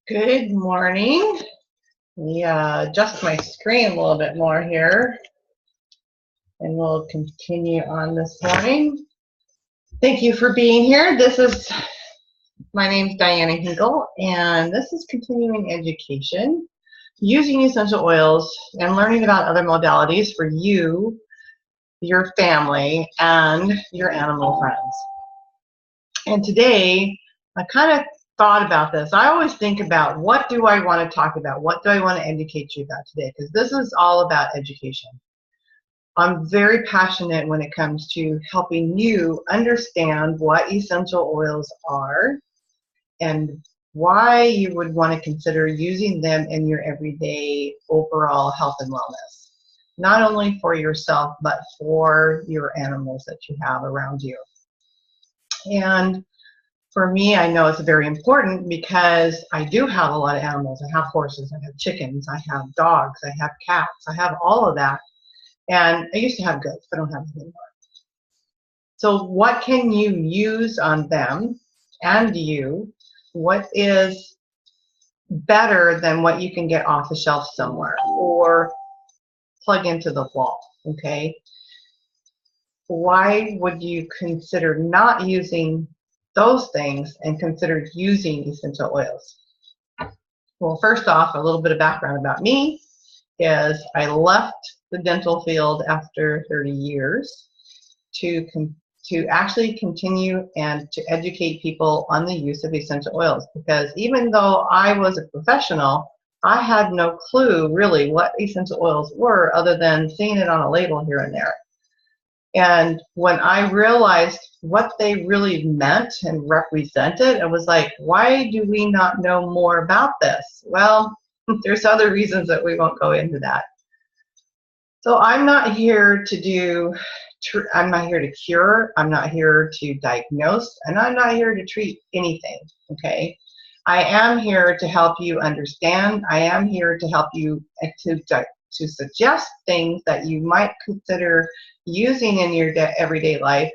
Good morning. Let me adjust my screen a little bit more here, and we'll continue on this morning. Thank you for being here. My name's Diana Hinkle, and this is continuing education using essential oils and learning about other modalities for you, your family, and your animal friends. And today, I kind of thought about this. I always think about, what do I want to talk about? What do I want to educate you about today? Because this is all about education. I'm very passionate when it comes to helping you understand what essential oils are and why you would want to consider using them in your everyday overall health and wellness. Not only for yourself, but for your animals that you have around you. And for me, I know it's very important because I do have a lot of animals. I have horses, I have chickens, I have dogs, I have cats, I have all of that. And I used to have goats, but I don't have them anymore. So what can you use on them and you? What is better than what you can get off the shelf somewhere or plug into the wall, okay? Why would you consider not using those things and consider using essential oils? Well, first off, a little bit of background about me is I left the dental field after 30 years to actually continue and to educate people on the use of essential oils, because even though I was a professional, I had no clue really what essential oils were other than seeing it on a label here and there. And when I realized what they really meant and represented, I was like, why do we not know more about this? Well, there's other reasons that we won't go into that. So I'm not here to I'm not here to cure, I'm not here to diagnose, and I'm not here to treat anything, okay? I am here to help you understand. I am here to help you to suggest things that you might consider using in your everyday life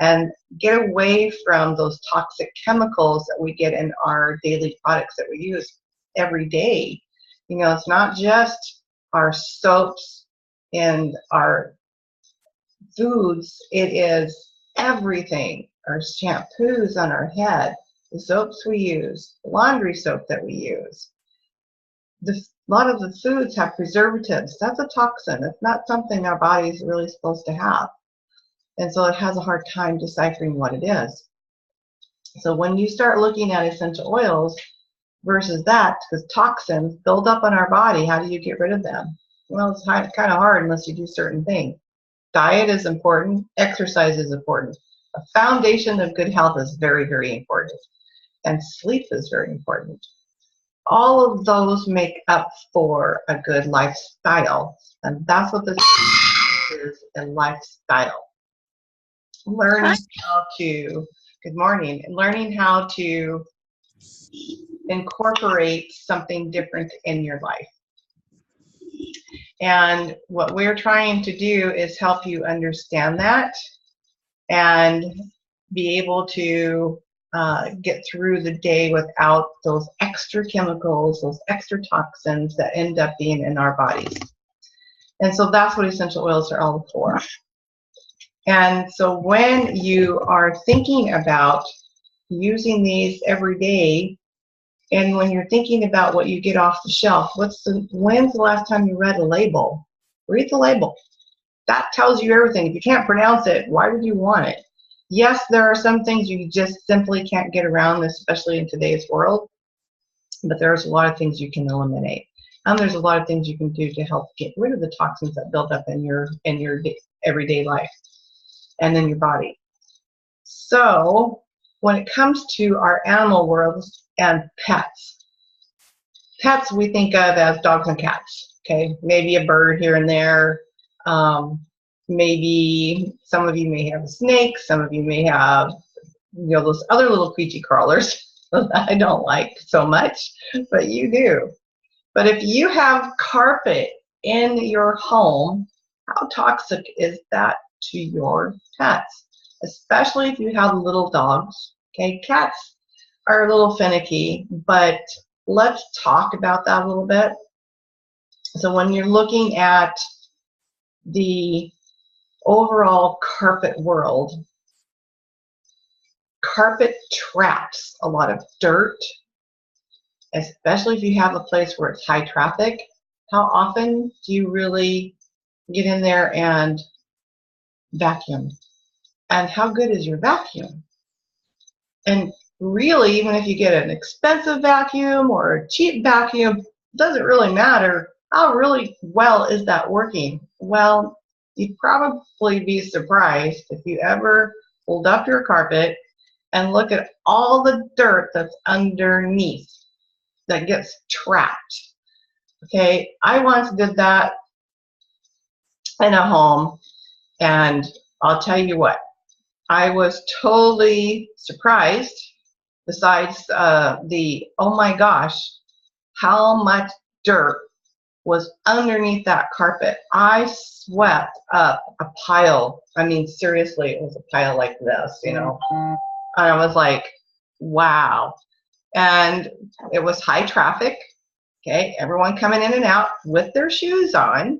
and get away from those toxic chemicals that we get in our daily products that we use every day. You know, it's not just our soaps and our foods, it is everything. Our shampoos on our head, the soaps we use, the laundry soap that we use. A lot of the foods have preservatives. That's a toxin. It's not something our body is really supposed to have. And so it has a hard time deciphering what it is. So when you start looking at essential oils versus that, because toxins build up on our body, how do you get rid of them? Well, it's kind of hard unless you do certain things. Diet is important. Exercise is important. A foundation of good health is very, very important. And sleep is very important. All of those make up for a good lifestyle. And that's what this is, a lifestyle. Learning how to, good morning, learning how to incorporate something different in your life. And what we're trying to do is help you understand that and be able to get through the day without those extra chemicals, those extra toxins that end up being in our bodies. And so that's what essential oils are all for. And so when you are thinking about using these every day, and when you're thinking about what you get off the shelf, when's the last time you read a label? Read the label. That tells you everything. If you can't pronounce it, why would you want it? Yes, there are some things you just simply can't get around, especially in today's world, but there's a lot of things you can eliminate. And there's a lot of things you can do to help get rid of the toxins that build up in your everyday life and in your body. So when it comes to our animal world and pets we think of as dogs and cats, okay? Maybe a bird here and there. Maybe some of you may have a snake, some of you may have, you know, those other little creature crawlers that I don't like so much, but you do. But if you have carpet in your home, how toxic is that to your pets? Especially if you have little dogs, okay? Cats are a little finicky, but let's talk about that a little bit. So when you're looking at the overall carpet world, carpet traps a lot of dirt, especially if you have a place where it's high traffic. How often do you really get in there and vacuum? And how good is your vacuum? And really, even if you get an expensive vacuum or a cheap vacuum, it doesn't really matter. How really well is that working? Well, you'd probably be surprised if you ever hold up your carpet and look at all the dirt that's underneath that gets trapped. Okay, I once did that in a home, and I'll tell you what, I was totally surprised, besides oh my gosh, how much dirt was underneath that carpet. I swept up a pile. I mean, seriously, it was a pile like this, you know. And I was like, wow. And it was high traffic, okay? Everyone coming in and out with their shoes on.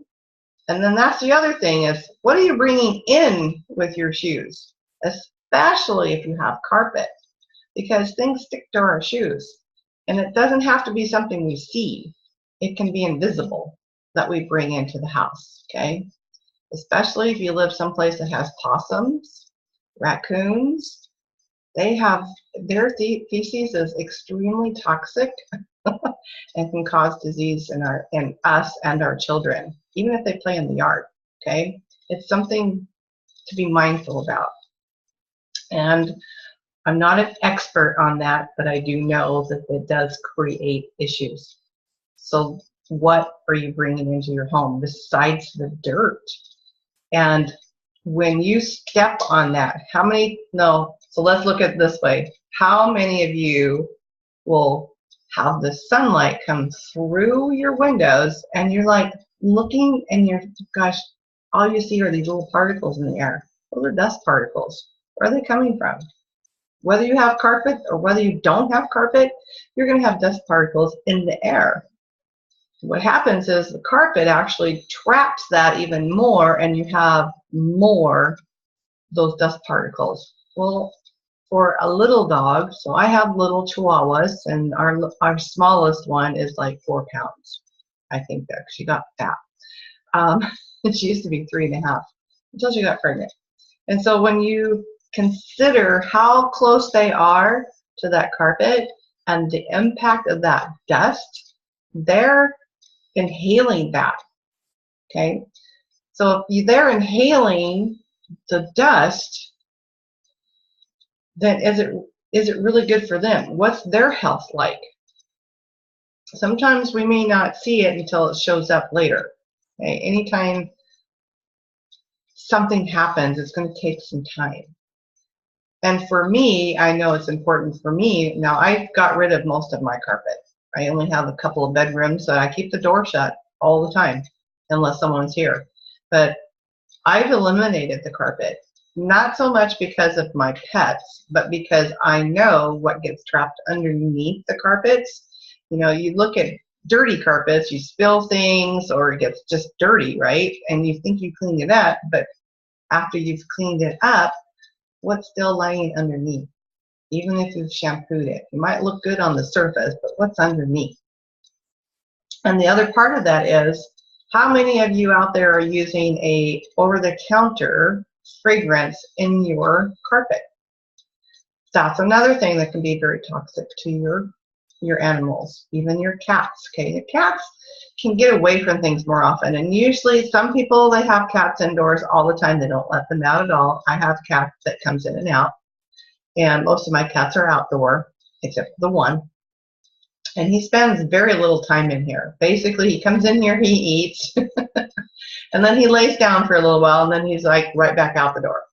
And then that's the other thing is, what are you bringing in with your shoes? Especially if you have carpet, because things stick to our shoes. And it doesn't have to be something we see. It can be invisible that we bring into the house, okay? Especially if you live someplace that has possums, raccoons. They have, their feces is extremely toxic and can cause disease in us and our children, even if they play in the yard, okay? It's something to be mindful about. And I'm not an expert on that, but I do know that it does create issues. So what are you bringing into your home besides the dirt? And when you step on that, so let's look at it this way. How many of you will have the sunlight come through your windows and you're like looking and gosh, all you see are these little particles in the air. Those are dust particles. Where are they coming from? Whether you have carpet or whether you don't have carpet, you're going to have dust particles in the air. What happens is the carpet actually traps that even more, and you have more those dust particles. Well, for a little dog, so I have little chihuahuas, and our smallest one is like 4 pounds. I think that she got fat. And she used to be 3.5 until she got pregnant. And so when you consider how close they are to that carpet and the impact of that dust, they're inhaling that, okay? So if they're inhaling the dust, then is it really good for them? What's their health like? Sometimes we may not see it until it shows up later. Okay? Anytime something happens, it's going to take some time. And for me, I know it's important for me. Now, I got rid of most of my carpet. I only have a couple of bedrooms, so I keep the door shut all the time, unless someone's here. But I've eliminated the carpet, not so much because of my pets, but because I know what gets trapped underneath the carpets. You know, you look at dirty carpets, you spill things, or it gets just dirty, right? And you think you cleaned it up, but after you've cleaned it up, what's still laying underneath? Even if you've shampooed it, it might look good on the surface, but what's underneath? And the other part of that is, how many of you out there are using a over-the-counter fragrance in your carpet? That's another thing that can be very toxic to your animals, even your cats. Okay, the cats can get away from things more often, and usually some people, they have cats indoors all the time. They don't let them out at all. I have cats that comes in and out, and most of my cats are outdoor, except for the one. And he spends very little time in here. Basically, he comes in here, he eats, and then he lays down for a little while, and then he's like right back out the door.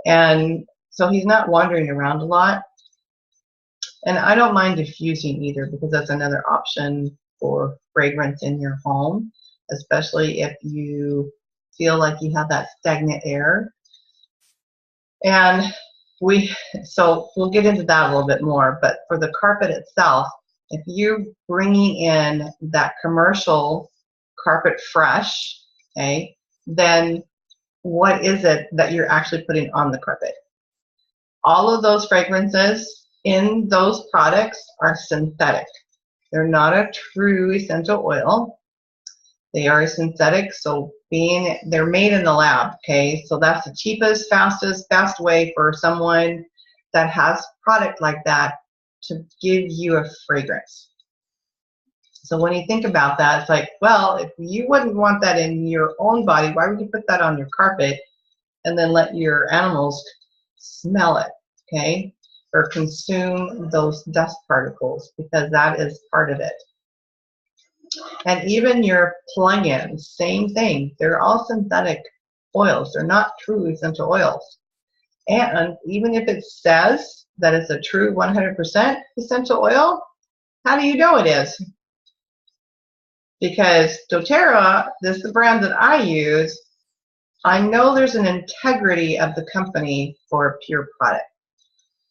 And so he's not wandering around a lot. And I don't mind diffusing either, because that's another option for fragrance in your home, especially if you feel like you have that stagnant air. And so we'll get into that a little bit more, but for the carpet itself, If you're bringing in that commercial carpet fresh, okay, then what is it that you're actually putting on the carpet? All of those fragrances in those products are synthetic. They're not a true essential oil. They are synthetic, so they're made in the lab, okay? So that's the cheapest, fastest, best way for someone that has product like that to give you a fragrance. So when you think about that, it's like, well, if you wouldn't want that in your own body, why would you put that on your carpet and then let your animals smell it, okay? Or consume those dust particles, because that is part of it. And even your plug-ins, same thing. They're all synthetic oils. They're not true essential oils. And even if it says that it's a true 100% essential oil, how do you know it is? Because doTERRA, this is the brand that I use, I know there's an integrity of the company for a pure product.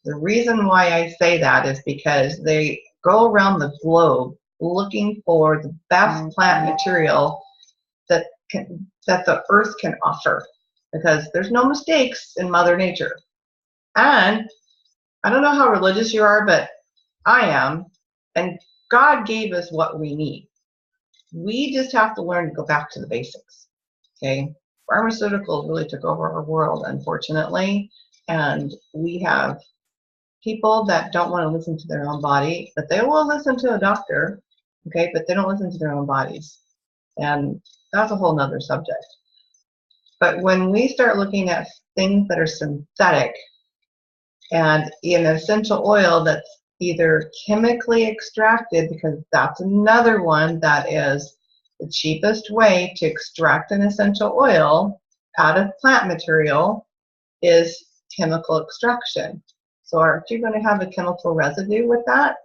The reason why I say that is because they go around the globe looking for the best plant material that the earth can offer, because there's no mistakes in Mother Nature. And I don't know how religious you are, but I am, and God gave us what we need. We just have to learn to go back to the basics, okay? Pharmaceuticals really took over our world, unfortunately, and we have people that don't want to listen to their own body, but they will listen to a doctor, okay, but they don't listen to their own bodies. And that's a whole nother subject. But when we start looking at things that are synthetic and an essential oil that's either chemically extracted, because that's another one that is the cheapest way to extract an essential oil out of plant material is chemical extraction. So aren't you going to have a chemical residue with that?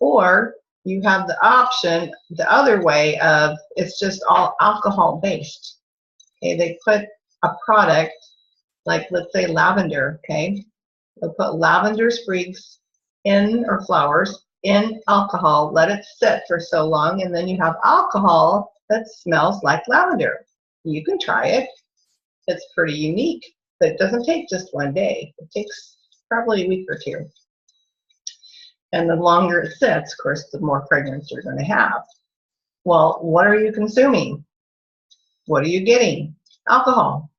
Or you have the option, the other way of it's just all alcohol based. Okay, they put a product like, let's say, lavender, okay? They'll put lavender sprigs in, or flowers, in alcohol, let it sit for so long, and then you have alcohol that smells like lavender. You can try it. It's pretty unique, but it doesn't take just one day. It takes probably a week or two. And the longer it sits, of course, the more fragrance you're going to have. Well, what are you consuming? What are you getting? Alcohol.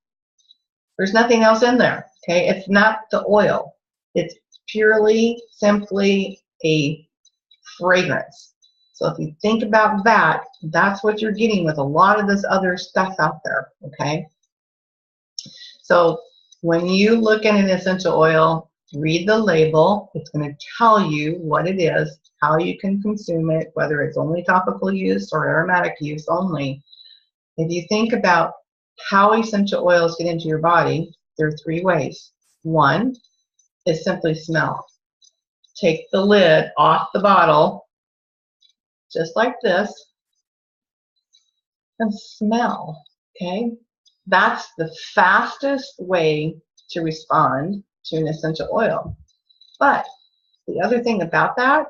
There's nothing else in there, okay? It's not the oil. It's purely, simply a fragrance. So if you think about that, that's what you're getting with a lot of this other stuff out there, okay? So when you look at an essential oil, read the label. It's going to tell you what it is, how you can consume it, whether it's only topical use or aromatic use only. If you think about how essential oils get into your body, there are three ways. One is simply smell. Take the lid off the bottle, just like this, and smell, okay? That's the fastest way to respond to an essential oil. But the other thing about that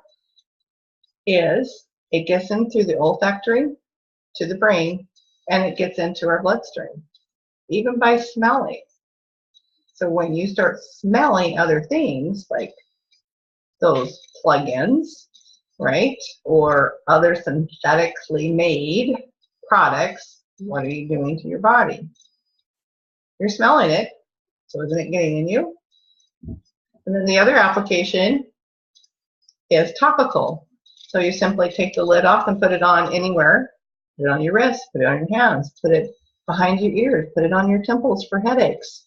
is it gets in through the olfactory to the brain, and it gets into our bloodstream, even by smelling. So when you start smelling other things, like those plug-ins, right, or other synthetically made products, what are you doing to your body? You're smelling it, so isn't it getting in you? And then the other application is topical. So you simply take the lid off and put it on anywhere. Put it on your wrist, put it on your hands, put it behind your ears, put it on your temples for headaches.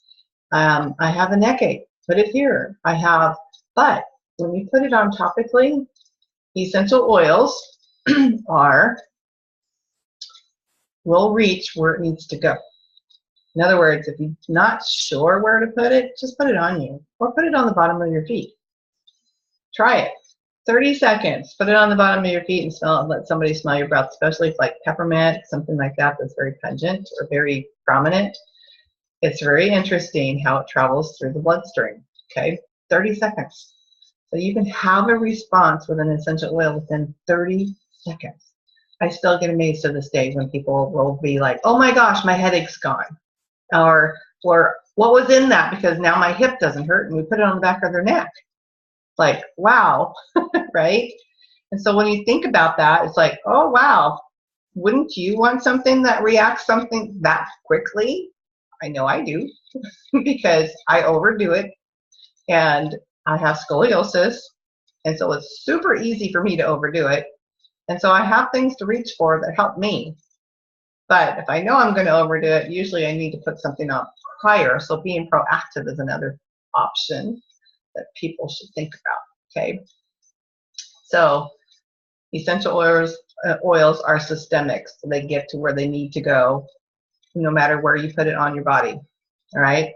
I have a neck ache, put it here. But when you put it on topically, essential oils will reach where it needs to go. In other words, if you're not sure where to put it, just put it on you, or put it on the bottom of your feet. Try it. 30 seconds. Put it on the bottom of your feet and smell it. Let somebody smell your breath, especially if like peppermint, something like that that's very pungent or very prominent. It's very interesting how it travels through the bloodstream. Okay, 30 seconds. So you can have a response with an essential oil within 30 seconds. I still get amazed to this day when people will be like, oh my gosh, my headache's gone. Or what was in that, because now my hip doesn't hurt, and we put it on the back of their neck. Like, wow, right? And so when you think about that, it's like, oh wow, wouldn't you want something that reacts something that quickly? I know I do because I overdo it, and I have scoliosis, and so it's super easy for me to overdo it. And so I have things to reach for that help me. But if I know I'm going to overdo it, usually I need to put something on prior. So being proactive is another option that people should think about. Okay. So essential oils are systemic, so they get to where they need to go, no matter where you put it on your body. All right.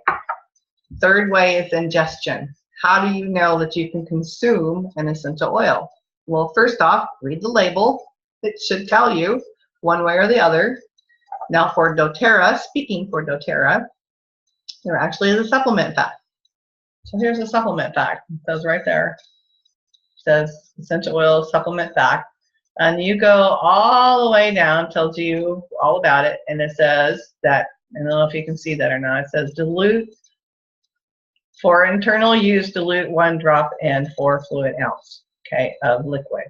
Third way is ingestion. How do you know that you can consume an essential oil? Well, first off, read the label. It should tell you one way or the other. Now for doTERRA, speaking for doTERRA, there actually is a supplement fact. So here's a supplement fact. It says right there. It says essential oil supplement fact. And you go all the way down, tells you all about it. And it says that, I don't know if you can see that or not, it says dilute, for internal use, dilute 1 drop in 4 fluid ounce, okay, of liquid.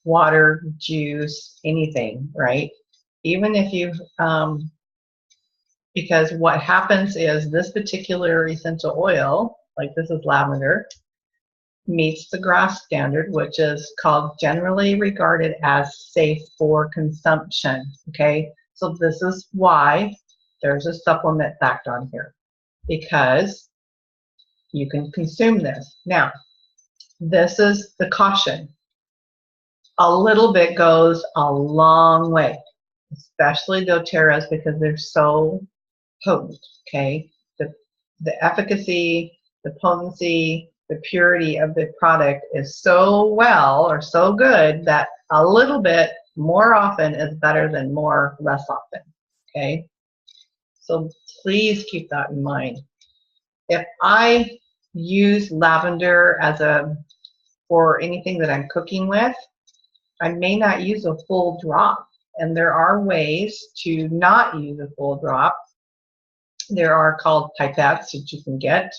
Water, juice, anything, right? Even if you, because what happens is this particular essential oil, like this is lavender, meets the GRAS standard, which is called generally regarded as safe for consumption, okay? So this is why there's a supplement fact on here, because you can consume this. Now, this is the caution. A little bit goes a long way, especially doTERRA's, because they're so potent, okay? The efficacy, the potency, the purity of the product is so well or so good that a little bit more often is better than more less often, okay? So please keep that in mind. If I use lavender for anything that I'm cooking with, I may not use a full drop. And there are ways to not use a full drop. There are called pipettes that you can get,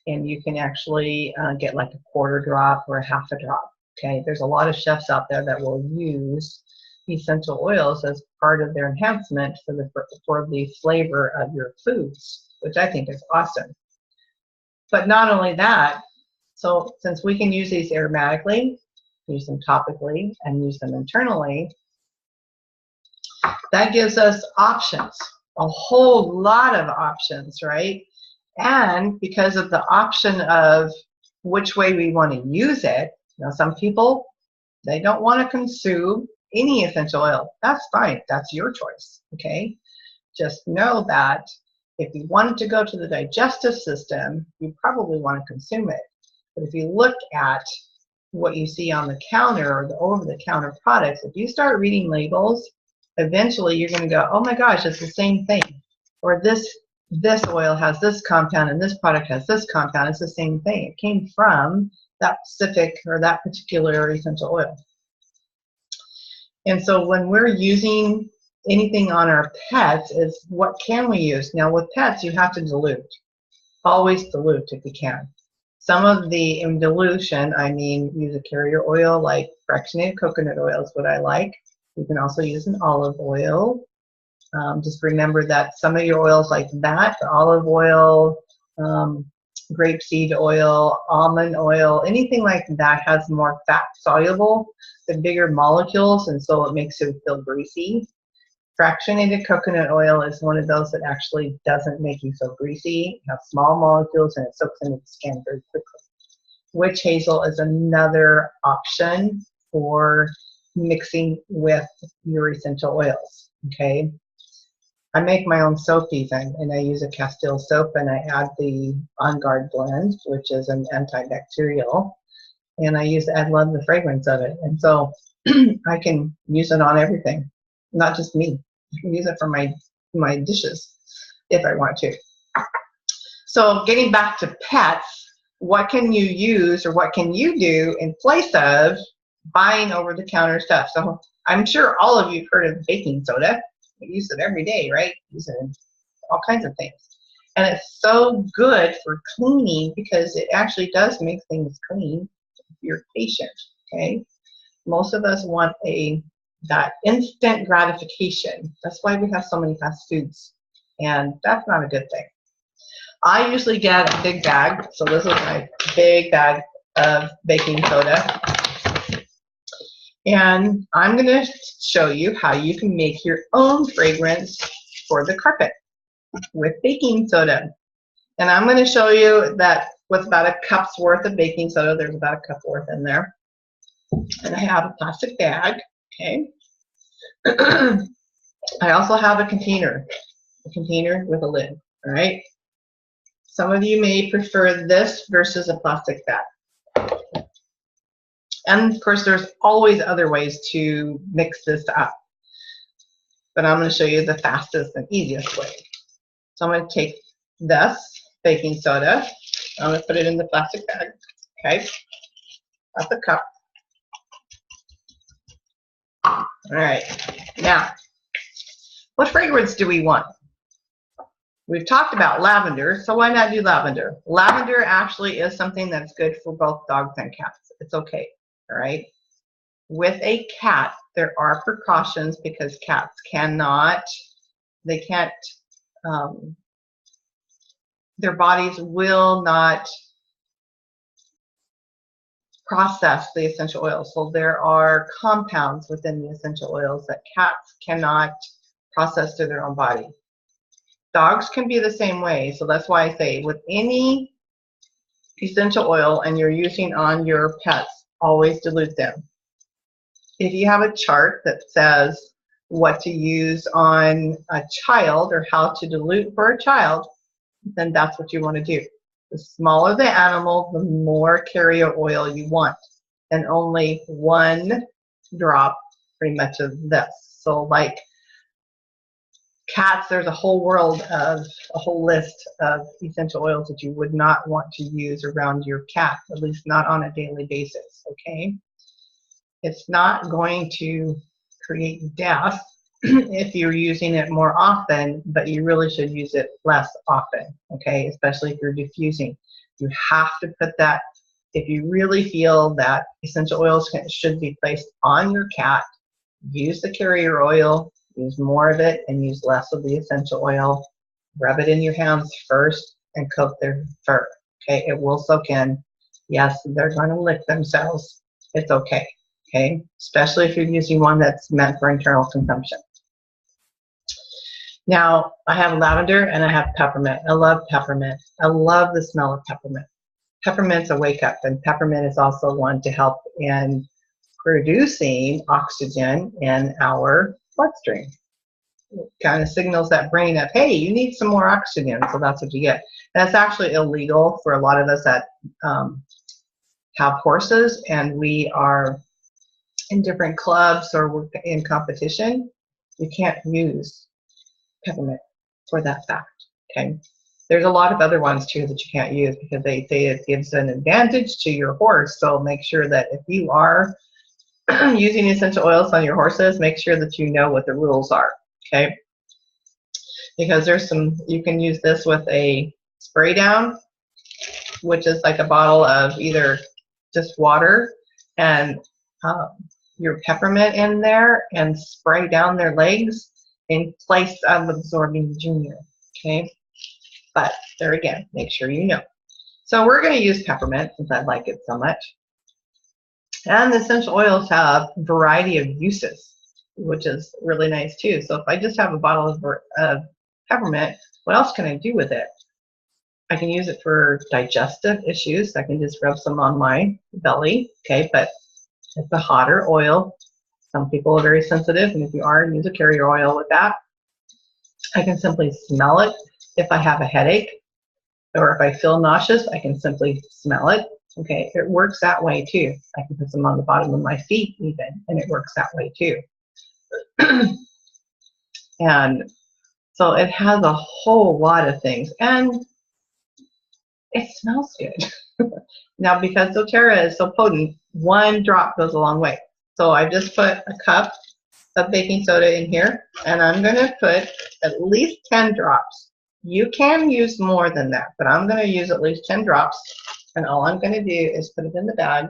and you can actually get like a 1/4 drop or a 1/2 drop. Okay, there's a lot of chefs out there that will use essential oils as part of their enhancement for the flavor of your foods, which I think is awesome. But not only that, so since we can use these aromatically, use them topically, and use them internally, that gives us options, a whole lot of options, right? And because of the option of which way we want to use it, you know, some people, they don't want to consume any essential oil. That's fine. That's your choice, okay? Just know that if you wanted to go to the digestive system, you probably want to consume it. But if you look at what you see on the counter or the over-the-counter products, if you start reading labels, eventually you're going to go, oh my gosh, it's the same thing. Or this oil has this compound and this product has this compound. It's the same thing. It came from that specific or that particular essential oil. And so when we're using anything on our pets, is what can we use? Now with pets, you have to dilute. Always dilute if you can. Some of the, in dilution, I mean use a carrier oil like fractionated coconut oil is what I like. You can also use an olive oil. Just remember that some of your oils like that, the olive oil, grapeseed oil, almond oil, anything like that has more fat soluble, the bigger molecules, and so it makes it feel greasy. Fractionated coconut oil is one of those that actually doesn't make you so greasy. You have small molecules and it soaks into the skin very quickly. Witch hazel is another option for mixing with your essential oils, okay? I make my own soap even, and I use a Castile soap, and I add the On Guard blend, which is an antibacterial, and I love the fragrance of it, and so I can use it on everything, not just me. I can use it for my dishes if I want to. So getting back to pets, what can you use or what can you do in place of buying over-the-counter stuff? So I'm sure all of you have heard of baking soda. We use it every day, right? Use it in all kinds of things. And it's so good for cleaning because it actually does make things clean if you're patient, okay? Most of us want that instant gratification. That's why we have so many fast foods, and that's not a good thing. I usually get a big bag, so this is my big bag of baking soda. And I'm going to show you how you can make your own fragrance for the carpet with baking soda. And I'm going to show you that with about a cup's worth of baking soda, there's about a cup worth in there. And I have a plastic bag, okay? I also have a container with a lid, all right? Some of you may prefer this versus a plastic bag. And of course, there's always other ways to mix this up. But I'm going to show you the fastest and easiest way. So I'm going to take this baking soda. I'm going to put it in the plastic bag, okay? That's a cup. All right. Now, what fragrance do we want? We've talked about lavender, so why not do lavender? Lavender actually is something that's good for both dogs and cats. It's okay, all right? With a cat, there are precautions because cats their bodies will not process the essential oils. So there are compounds within the essential oils that cats cannot process through their own body. Dogs can be the same way, so that's why I say with any essential oil and you're using on your pets, always dilute them. If you have a chart that says what to use on a child or how to dilute for a child, then that's what you want to do. The smaller the animal, the more carrier oil you want, and only 1 drop pretty much of this. So like cats, there's a whole list of essential oils that you would not want to use around your cat, at least not on a daily basis, okay? It's not going to create death if you're using it more often, but you really should use it less often, okay? Especially if you're diffusing. You have to put that, if you really feel that essential oils should be placed on your cat, use the carrier oil, use more of it, and use less of the essential oil. Rub it in your hands first and coat their fur, okay? It will soak in. Yes, they're going to lick themselves. It's okay, okay? Especially if you're using one that's meant for internal consumption. Now, I have lavender and I have peppermint. I love peppermint. I love the smell of peppermint. Peppermint's a wake up, and peppermint is also one to help in producing oxygen in our bloodstream. It kind of signals that brain of, hey, you need some more oxygen, so that's what you get. And it's actually illegal for a lot of us that have horses, and we are in different clubs or we're in competition. You can't use peppermint for that fact, okay? There's a lot of other ones too that you can't use because they say it gives an advantage to your horse, so make sure that if you are using essential oils on your horses, make sure that you know what the rules are, okay? Because there's you can use this with a spray down, which is like a bottle of either just water and your peppermint in there and spray down their legs in place of absorbing Junior, okay? But there again, make sure you know. So we're going to use peppermint since I like it so much. And the essential oils have a variety of uses, which is really nice too. So if I just have a bottle of peppermint, what else can I do with it? I can use it for digestive issues. I can just rub some on my belly, okay? But it's a hotter oil. Some people are very sensitive, and if you are, use a carrier oil with that. I can simply smell it if I have a headache, or if I feel nauseous, I can simply smell it. Okay, it works that way too. I can put some on the bottom of my feet even, and it works that way too. And so it has a whole lot of things, and it smells good. Now, because doTERRA is so potent, 1 drop goes a long way. So I just put a cup of baking soda in here, and I'm going to put at least 10 drops. You can use more than that, but I'm going to use at least 10 drops, and all I'm going to do is put it in the bag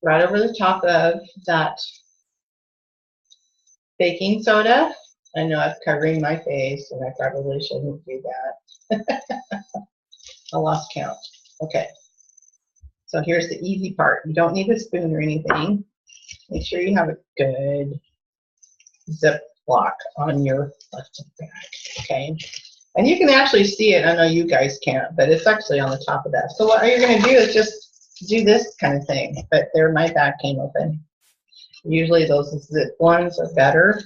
right over the top of that baking soda. I know I'm covering my face, and I probably shouldn't do that. I lost count. Okay. So here's the easy part. You don't need a spoon or anything. Make sure you have a good zip lock on your plastic bag, okay? And you can actually see it. I know you guys can't, but it's actually on the top of that. So what you're going to do is just do this kind of thing. But there, my bag came open. Usually those zip ones are better.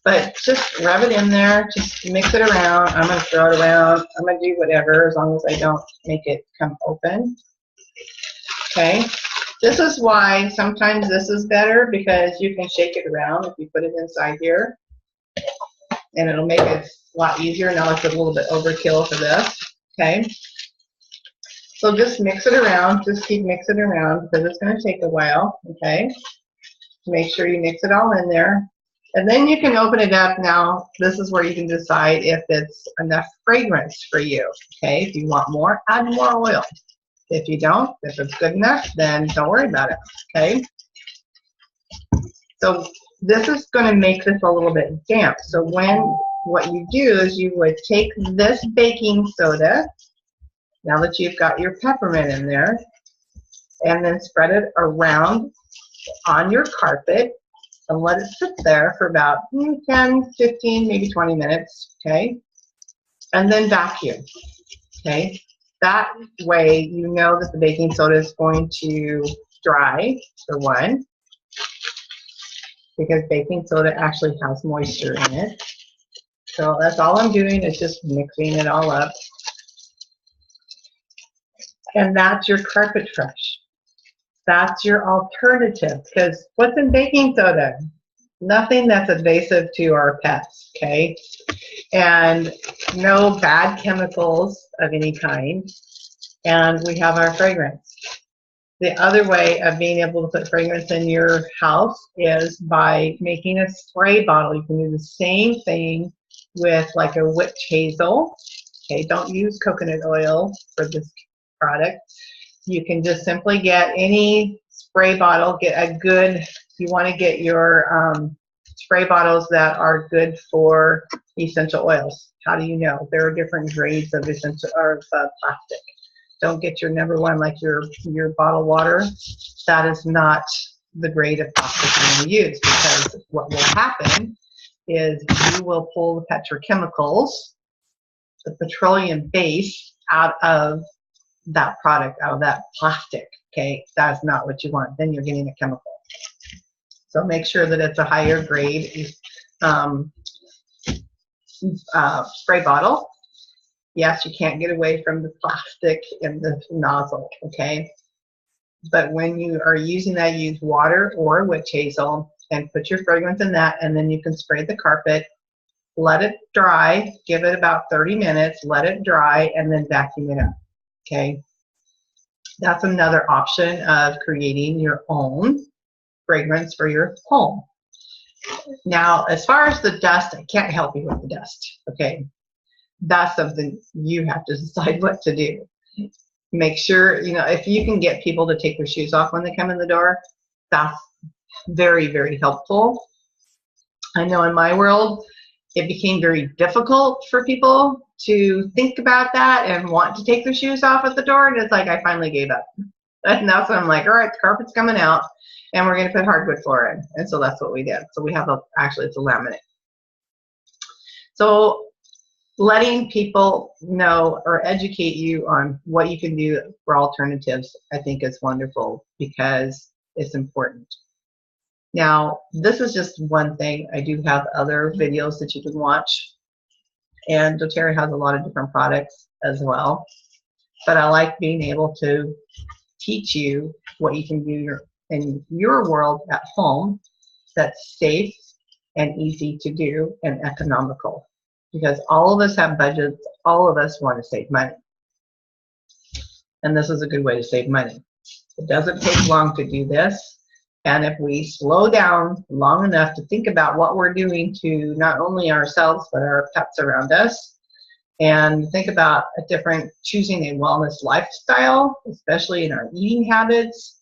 But just rub it in there. Just mix it around. I'm going to throw it around. I'm going to do whatever as long as I don't make it come open. Okay? This is why sometimes this is better, because you can shake it around if you put it inside here, and it'll make it a lot easier. Now it's a little bit overkill for this, okay? So just mix it around, just keep mixing it around because it's going to take a while, okay? Make sure you mix it all in there. And then you can open it up. Now, this is where you can decide if it's enough fragrance for you, okay? If you want more, add more oil. If you don't, if it's good enough, then don't worry about it, okay? So this is going to make this a little bit damp. So what you do is you would take this baking soda, now that you've got your peppermint in there, and then spread it around on your carpet and let it sit there for about 10, 15, maybe 20 minutes, okay? And then vacuum, okay? That way you know that the baking soda is going to dry, for one, because baking soda actually has moisture in it. So that's all I'm doing is just mixing it all up. And that's your carpet fresh. That's your alternative, because what's in baking soda? Nothing that's invasive to our pets, okay? And no bad chemicals of any kind. And we have our fragrance. The other way of being able to put fragrance in your house is by making a spray bottle. You can do the same thing with like a witch hazel. Okay, don't use coconut oil for this product. You can just simply get any spray bottle, get a good, you want to get your spray bottles that are good for essential oils. How do you know? There are different grades of essential or plastic. Don't get your number one like your bottled water. That is not the grade of plastic you use, because what will happen is you will pull the petrochemicals, the petroleum base, out of that product, out of that plastic, okay? That's not what you want. Then you're getting a chemical. So make sure that it's a higher grade spray bottle. Yes, you can't get away from the plastic in the nozzle, okay? But when you are using that, use water or witch hazel and put your fragrance in that, and then you can spray the carpet, let it dry, give it about 30 minutes, let it dry, and then vacuum it up, okay? That's another option of creating your own fragrance for your home. Now, as far as the dust, I can't help you with the dust, okay? That's something you have to decide what to do. Make sure, you know, if you can get people to take their shoes off when they come in the door, that's very, very helpful. I know in my world, it became very difficult for people to think about that and want to take their shoes off at the door. And it's like, I finally gave up. And that's when I'm like, all right, the carpet's coming out and we're going to put hardwood floor in. And so that's what we did. So we have actually it's a laminate. So letting people know or educate you on what you can do for alternatives, I think is wonderful because it's important. Now, this is just one thing. I do have other videos that you can watch, and doTERRA has a lot of different products as well. But I like being able to teach you what you can do in your world at home that's safe and easy to do and economical. Because all of us have budgets, all of us want to save money. And this is a good way to save money. It doesn't take long to do this. And if we slow down long enough to think about what we're doing to not only ourselves, but our pets around us, and think about a different, choosing a wellness lifestyle, especially in our eating habits,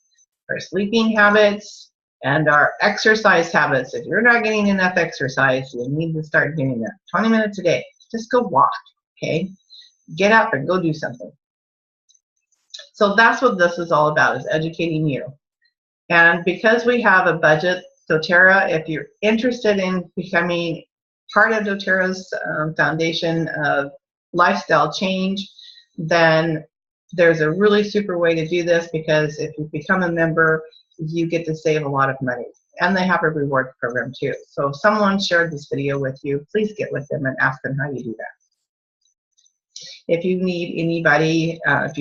our sleeping habits, and our exercise habits. If you're not getting enough exercise, you need to start doing that. 20 minutes a day. Just go walk, okay? Get up and go do something. So that's what this is all about, is educating you. And because we have a budget, doTERRA, if you're interested in becoming part of doTERRA's foundation of lifestyle change, then there's a really super way to do this, because if you become a member, you get to save a lot of money. And they have a reward program too. So if someone shared this video with you, please get with them and ask them how you do that. If you need anybody, if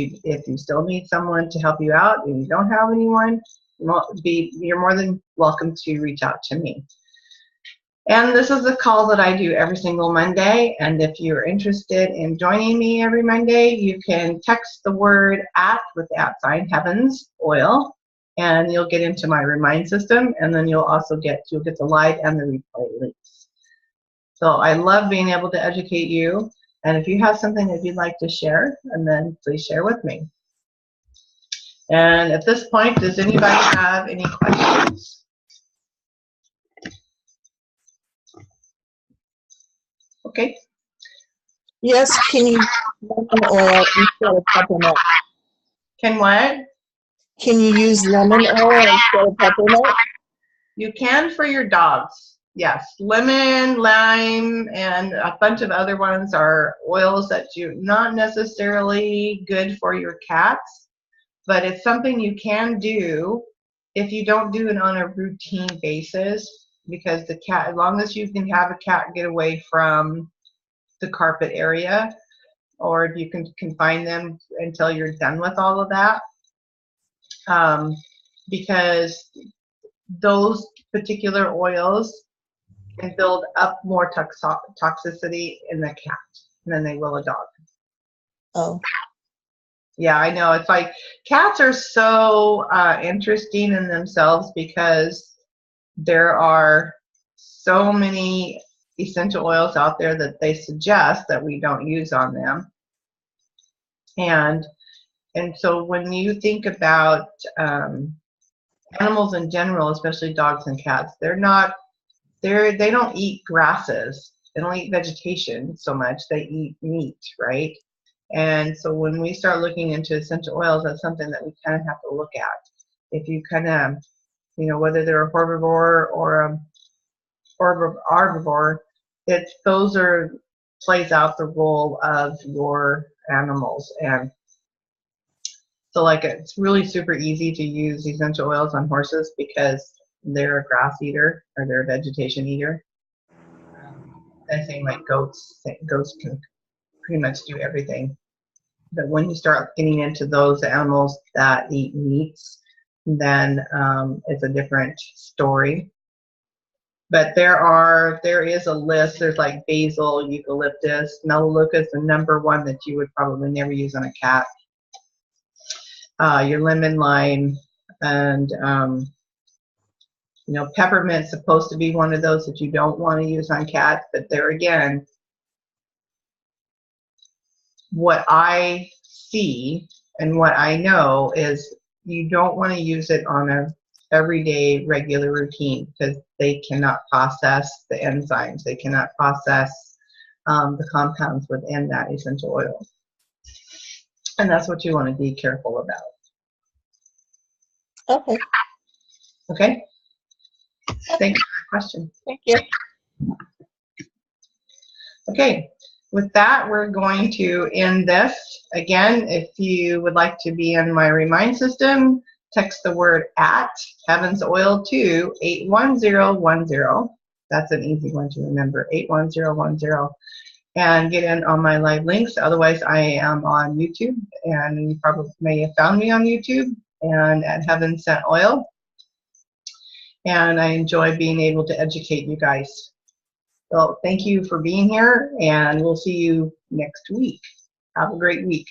you still need someone to help you out and you don't have anyone, you're more than welcome to reach out to me. And this is a call that I do every single Monday. And if you're interested in joining me every Monday, you can text the word @ with the @ Heavens Oil, and you'll get into my remind system. And then you'll get the live and the replay links. So I love being able to educate you. And if you have something that you'd like to share, and then please share with me. And at this point, does anybody have any questions? Okay. Yes, can you use lemon oil instead of peppermint? Can what? Can you use lemon oil instead of peppermint? You can for your dogs. Yes, lemon, lime, and a bunch of other ones are oils that you're not necessarily good for your cats, but it's something you can do if you don't do it on a routine basis, because the cat, as long as you can have a cat get away from the carpet area, or if you can confine them until you're done with all of that, because those particular oils can build up more toxicity in the cat than they will a dog. Oh. Yeah, I know. It's like cats are so interesting in themselves, because there are so many essential oils out there that they suggest that we don't use on them. And so when you think about animals in general, especially dogs and cats, they don't eat grasses. They don't eat vegetation so much. They eat meat, right? And so when we start looking into essential oils, that's something that we kind of have to look at. If you kind of, whether they're a herbivore or arbivore, plays out the role of your animals. And so it's really super easy to use essential oils on horses, because they're a grass eater, or they're a vegetation eater. I think like goats can pretty much do everything. But when you start getting into those animals that eat meats, then it's a different story. But there is a list. There's like basil, eucalyptus, melaleuca is the #1 that you would probably never use on a cat. Your lemon, lime, and peppermint's supposed to be one of those that you don't want to use on cats. But there again, what I see and what I know is you don't want to use it on a everyday regular routine, because they cannot process the enzymes. They cannot process the compounds within that essential oil. And that's what you want to be careful about. Okay. Okay? Thanks for the question. Thank you. Okay. With that, we're going to end this. Again, if you would like to be in my remind system, text the word @ Heavens Oil to 81010. That's an easy one to remember, 81010. And get in on my live links. Otherwise, I am on YouTube, and you probably may have found me on YouTube and at Heaven Sent Oil. And I enjoy being able to educate you guys. So thank you for being here, and we'll see you next week. Have a great week.